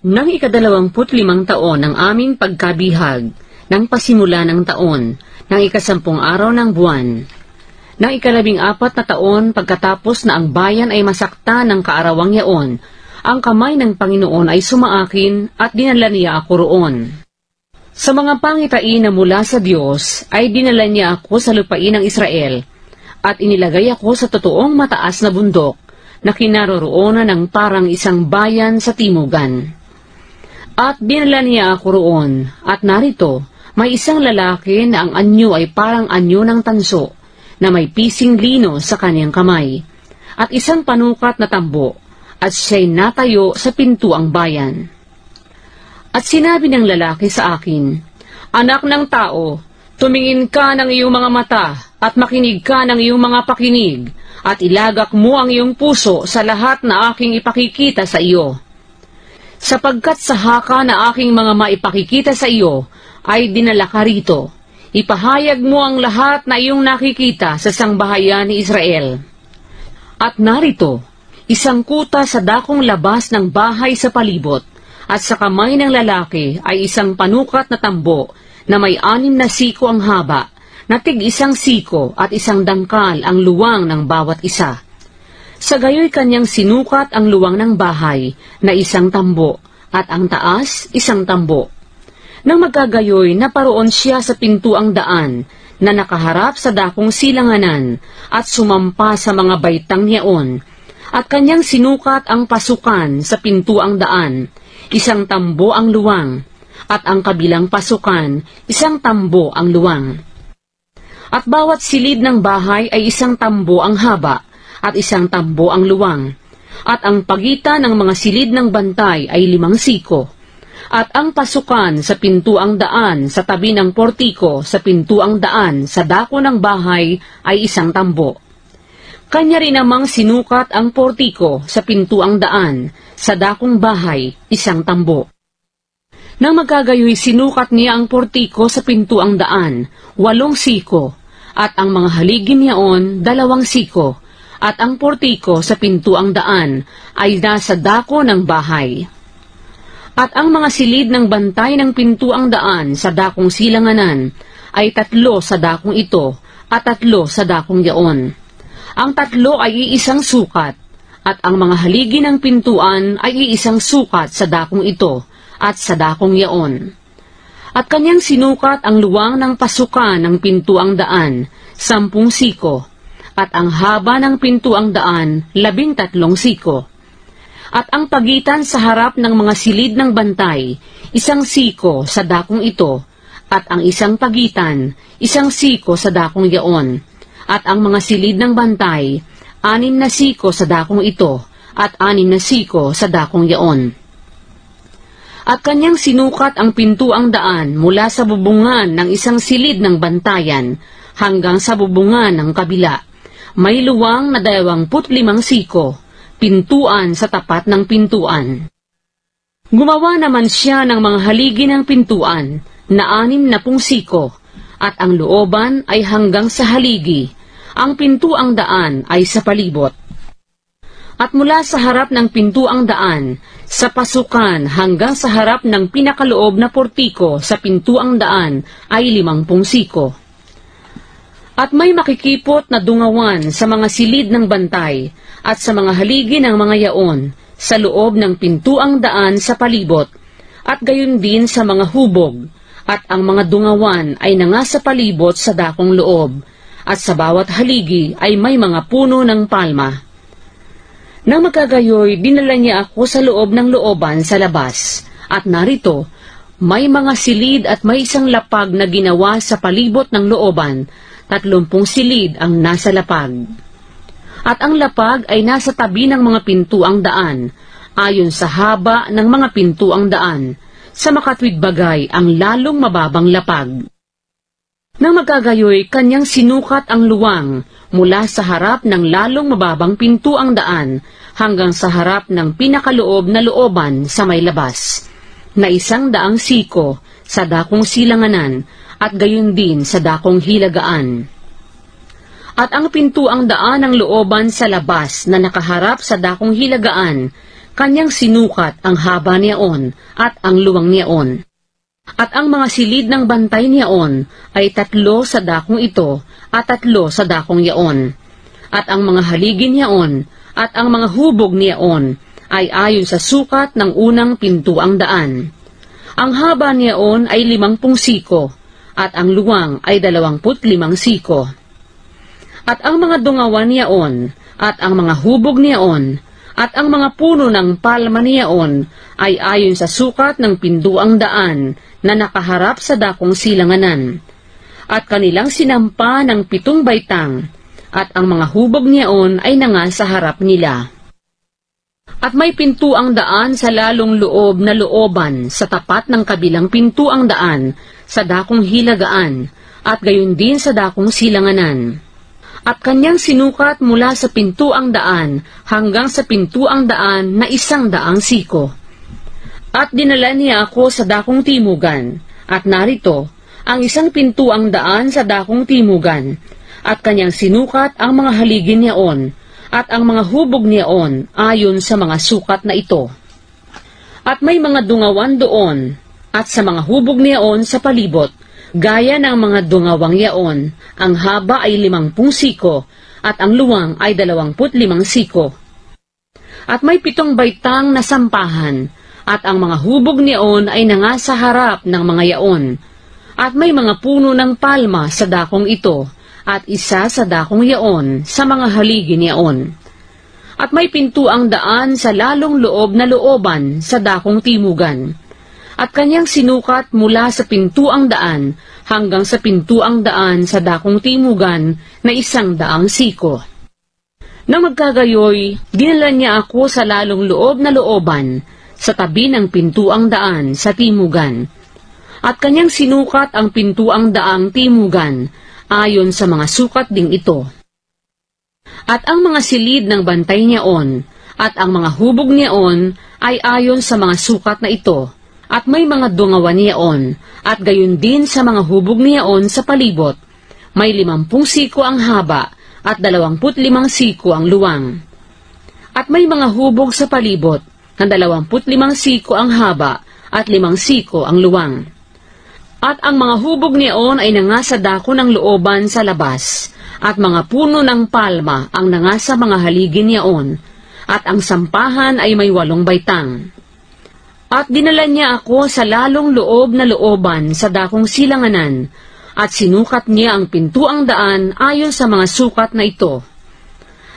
Nang 25 taon ng aming pagkabihag, nang pasimula ng taon, ng 10 araw ng buwan, nang 14 na taon pagkatapos na ang bayan ay masakta ng kaarawang yaon, ang kamay ng Panginoon ay sumaakin at dinala niya ako roon. Sa mga pangitain na mula sa Diyos ay dinala niya ako sa lupain ng Israel, at inilagay ako sa totoong mataas na bundok na kinaroroonan ng parang isang bayan sa timugan. At dinala niya ako roon, at narito, may isang lalaki na ang anyo ay parang anyo ng tanso, na may pising lino sa kanyang kamay, at isang panukat na tambo, at siya'y natayo sa pintuang bayan. At sinabi ng lalaki sa akin, "Anak ng tao, tumingin ka ng iyong mga mata, at makinig ka ng iyong mga pakinig, at ilagak mo ang iyong puso sa lahat na aking ipakikita sa iyo. Sapagkat sa haka na aking mga maipakikita sa iyo, ay dinala ka rito. Ipahayag mo ang lahat na iyong nakikita sa sangbahayan ni Israel." At narito, isang kuta sa dakong labas ng bahay sa palibot, at sa kamay ng lalaki ay isang panukat na tambo na may 6 na siko ang haba, na tig-1 siko at 1 dangkal ang luwang ng bawat isa. Sa gayoy kanyang sinukat ang luwang ng bahay na 1 tambo, at ang taas 1 tambo. Nang magkagayoy, naparoon siya sa pintuang daan na nakaharap sa dakong silanganan at sumampa sa mga baitang yaon, at kanyang sinukat ang pasukan sa pintuang daan, 1 tambo ang luwang, at ang kabilang pasukan 1 tambo ang luwang. At bawat silid ng bahay ay 1 tambo ang haba, at 1 tambo ang luwang, at ang pagitan ng mga silid ng bantay ay 5 siko, at ang pasukan sa pintuang daan sa tabi ng portiko sa pintuang daan sa dako ng bahay ay 1 tambo. Kanya rin namang sinukat ang portiko sa pintuang daan sa dakong bahay, 1 tambo. Nang magkagayoy, sinukat niya ang portiko sa pintuang daan, 8 siko, at ang mga haligi niyaon 2 siko, at ang portiko sa pintuang daan ay nasa dako ng bahay. At ang mga silid ng bantay ng pintuang daan sa dakong silanganan ay 3 sa dakong ito, at 3 sa dakong yaon. Ang 3 ay iisang sukat, at ang mga haligi ng pintuan ay iisang sukat sa dakong ito, at sa dakong yaon. At kanyang sinukat ang luwang ng pasukan ng pintuang daan, 10 siko, at ang haba ng pintuang daan, 13 siko. At ang pagitan sa harap ng mga silid ng bantay, 1 siko sa dakong ito, at ang isang pagitan, 1 siko sa dakong yaon. At ang mga silid ng bantay, 6 na siko sa dakong ito, at 6 na siko sa dakong yaon. At kanyang sinukat ang pintuang daan mula sa bubungan ng isang silid ng bantayan hanggang sa bubungan ng kabila. May luwang na 25 siko, pintuan sa tapat ng pintuan. Gumawa naman siya ng mga haligi ng pintuan na 60 siko, at ang looban ay hanggang sa haligi. Ang pintuang daan ay sa palibot. At mula sa harap ng pintuang daan, sa pasukan hanggang sa harap ng pinakaloob na portiko sa pintuang daan ay 50 siko. At may makikipot na dungawan sa mga silid ng bantay at sa mga haligi ng mga yaon sa loob ng pintuang daan sa palibot, at gayon din sa mga hubog, at ang mga dungawan ay nasa palibot sa dakong loob, at sa bawat haligi ay may mga puno ng palma. Nang magkagayoy, dinala niya ako sa loob ng looban sa labas, at narito, may mga silid at may isang lapag na ginawa sa palibot ng looban, 30 silid ang nasa lapag. At ang lapag ay nasa tabi ng mga pintuang daan, ayon sa haba ng mga pintuang daan, sa makatwid bagay ang lalong mababang lapag. Nang magkagayoy, kanyang sinukat ang luwang mula sa harap ng lalong mababang pintuang daan hanggang sa harap ng pinakaloob na looban sa may labas, na 100 siko sa dakong silanganan at gayon din sa dakong hilagaan. At ang pintuang daan ng looban sa labas na nakaharap sa dakong hilagaan, Kanyang sinukat ang haba niyaon at ang luwang niyaon. At ang mga silid ng bantay niyaon ay 3 sa dakong ito at 3 sa dakong yaon. At ang mga haligi niyaon at ang mga hubog niyaon ay ayon sa sukat ng unang pintuang daan. Ang haba niyaon ay 50 siko at ang luwang ay 25 siko. At ang mga dungawan niyaon at ang mga hubog niyaon at ang mga puno ng palma niyaon ay ayon sa sukat ng pintuang daan na nakaharap sa dakong silanganan. At kanilang sinampa ng 7 baitang, at ang mga hubog niyaon ay nanga sa harap nila. At may pintuang daan sa lalong loob na looban sa tapat ng kabilang pintuang daan sa dakong hilagaan, at gayon din sa dakong silanganan. At kanyang sinukat mula sa pintuang daan hanggang sa pintuang daan na 100 siko. At dinala niya ako sa dakong timugan, at narito ang isang pintuang daan sa dakong timugan, at kanyang sinukat ang mga haligi niyaon, at ang mga hubog niyaon ayon sa mga sukat na ito. At may mga dungawan doon, at sa mga hubog niyaon sa palibot, gaya ng mga dungawang yaon, ang haba ay 50 siko, at ang luwang ay 25 siko. At may 7 baitang na sampahan, at ang mga hubog niyaon ay nanga sa harap ng mga yaon. At may mga puno ng palma sa dakong ito, at isa sa dakong yaon sa mga haligi niyaon. At may pintuang daan sa lalong loob na looban sa dakong timugan. At kanyang sinukat mula sa pintuang daan hanggang sa pintuang daan sa dakong timugan na 100 siko. Nang magkagayoy, dinala niya ako sa lalong loob na looban sa tabi ng pintuang daan sa timugan. At kanyang sinukat ang pintuang daang timugan ayon sa mga sukat ding ito. At ang mga silid ng bantay niyaon at ang mga hubog niyaon ay ayon sa mga sukat na ito. At may mga dungawan niyaon, at gayon din sa mga hubog niyaon sa palibot. May 50 siko ang haba, at 25 siko ang luwang. At may mga hubog sa palibot, na 25 siko ang haba, at 5 siko ang luwang. At ang mga hubog niyaon ay nanga sa dako ng looban sa labas, at mga puno ng palma ang nanga sa mga haligi niyaon, at ang sampahan ay may 8 baitang. At dinala niya ako sa lalong loob na looban sa dakong silanganan, at sinukat niya ang pintuang daan ayon sa mga sukat na ito.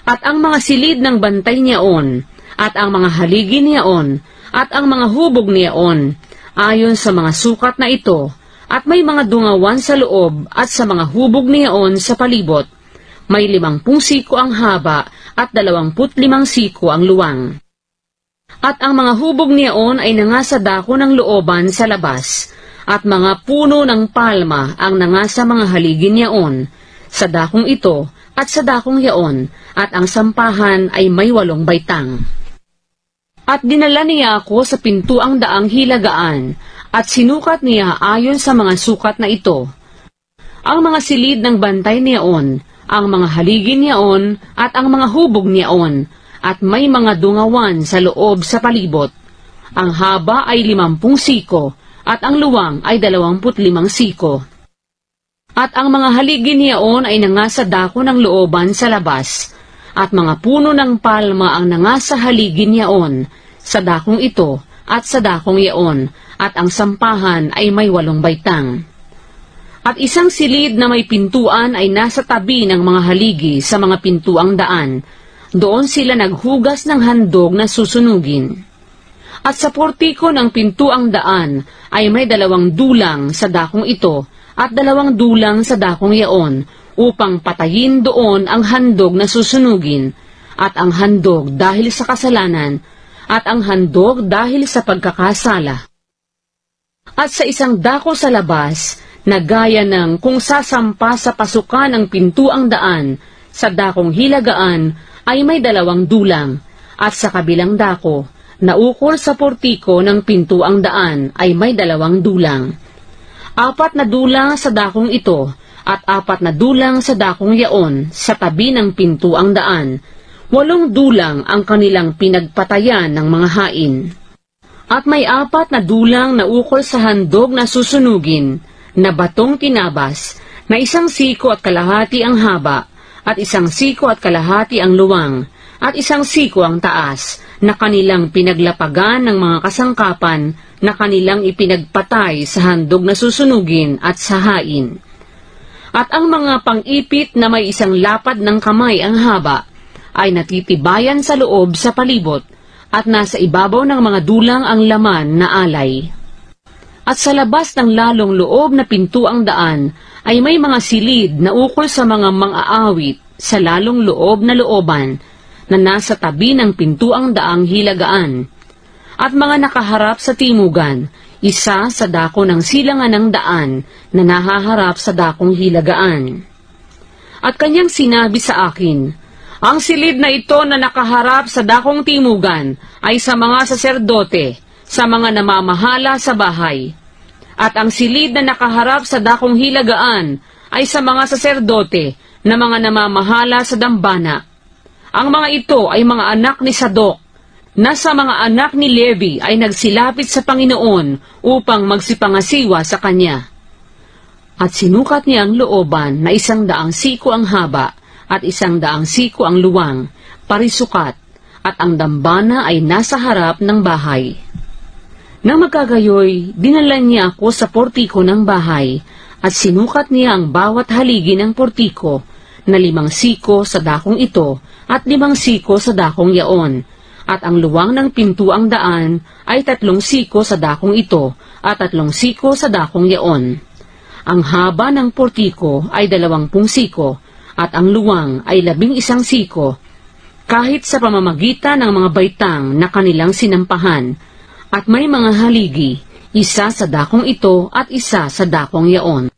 At ang mga silid ng bantay niyaon, at ang mga haligi niyaon, at ang mga hubog niyaon, ayon sa mga sukat na ito, at may mga dungawan sa loob at sa mga hubog niyaon sa palibot. May 50 siko ang haba, at 25 siko ang luwang. At ang mga hubog niyaon ay nanga sa dako ng looban sa labas, at mga puno ng palma ang nanga sa mga haligi niyaon, sa dakong ito at sa dakong yaon, at ang sampahan ay may 8 baitang. At dinala niya ako sa pintuang daang hilagaan, at sinukat niya ayon sa mga sukat na ito. Ang mga silid ng bantay niyaon, ang mga haligi niyaon, at ang mga hubog niyaon, at may mga dungawan sa loob sa palibot. Ang haba ay 50 siko, at ang luwang ay 25 siko. At ang mga haligi niyaon ay nanga sa dako ng looban sa labas, at mga puno ng palma ang nanga sa haligi niyaon, sa dakong ito at sa dakong yaon, at ang sampahan ay may 8 baitang. At isang silid na may pintuan ay nasa tabi ng mga haligi sa mga pintuang daan. Doon sila naghugas ng handog na susunugin. At sa portiko ng pintuang daan ay may 2 dulang sa dakong ito at 2 dulang sa dakong yaon upang patayin doon ang handog na susunugin, at ang handog dahil sa kasalanan, at ang handog dahil sa pagkakasala. At sa isang dako sa labas, na gaya ng kung sasampa sa pasukan ng pintuang daan, sa dakong hilagaan, ay may 2 dulang, at sa kabilang dako, na ukol sa portiko ng pintuang daan ay may 2 dulang. 4 na dulang sa dakong ito, at 4 na dulang sa dakong yaon sa tabi ng pintuang daan, 8 dulang ang kanilang pinagpatayan ng mga hain. At may 4 na dulang na ukol sa handog na susunugin, na batong tinabas, na 1 siko at kalahati ang haba, at 1 siko at kalahati ang luwang, at 1 siko ang taas, na kanilang pinaglapagan ng mga kasangkapan na kanilang ipinagpatay sa handog na susunugin at sa hain. At ang mga pang-ipit na may 1 lapad ng kamay ang haba, ay natitibayan sa loob sa palibot, at nasa ibabaw ng mga dulang ang laman na alay. At sa labas ng lalong loob na pintuang daan, ay may mga silid na ukol sa mga mang-aawit sa lalong loob na looban, na nasa tabi ng pintuang daang hilagaan. At mga nakaharap sa timugan, isa sa dako ng silangan ng daan, na nahaharap sa dakong hilagaan. At kanyang sinabi sa akin, ang silid na ito na nakaharap sa dakong timugan ay sa mga saserdote, sa mga namamahala sa bahay. At ang silid na nakaharap sa dakong hilagaan ay sa mga saserdote na mga namamahala sa dambana. Ang mga ito ay mga anak ni Sadok, na sa mga anak ni Levi ay nagsilapit sa Panginoon upang magsipangasiwa sa kanya. At sinukat niya ang looban na 100 siko ang haba, at 100 siko ang luwang, parisukat, at ang dambana ay nasa harap ng bahay. Nang magkagayoy, dinala niya ako sa portiko ng bahay, at sinukat niya ang bawat haligi ng portiko, na 5 siko sa dakong ito, at 5 siko sa dakong yaon, at ang luwang ng pintuang daan ay 3 siko sa dakong ito, at 3 siko sa dakong yaon. Ang haba ng portiko ay 20 siko, at ang luwang ay 11 siko, kahit sa pamamagitan ng mga baitang na kanilang sinampahan, at may mga haligi, 1 sa dakong ito at 1 sa dakong yaon.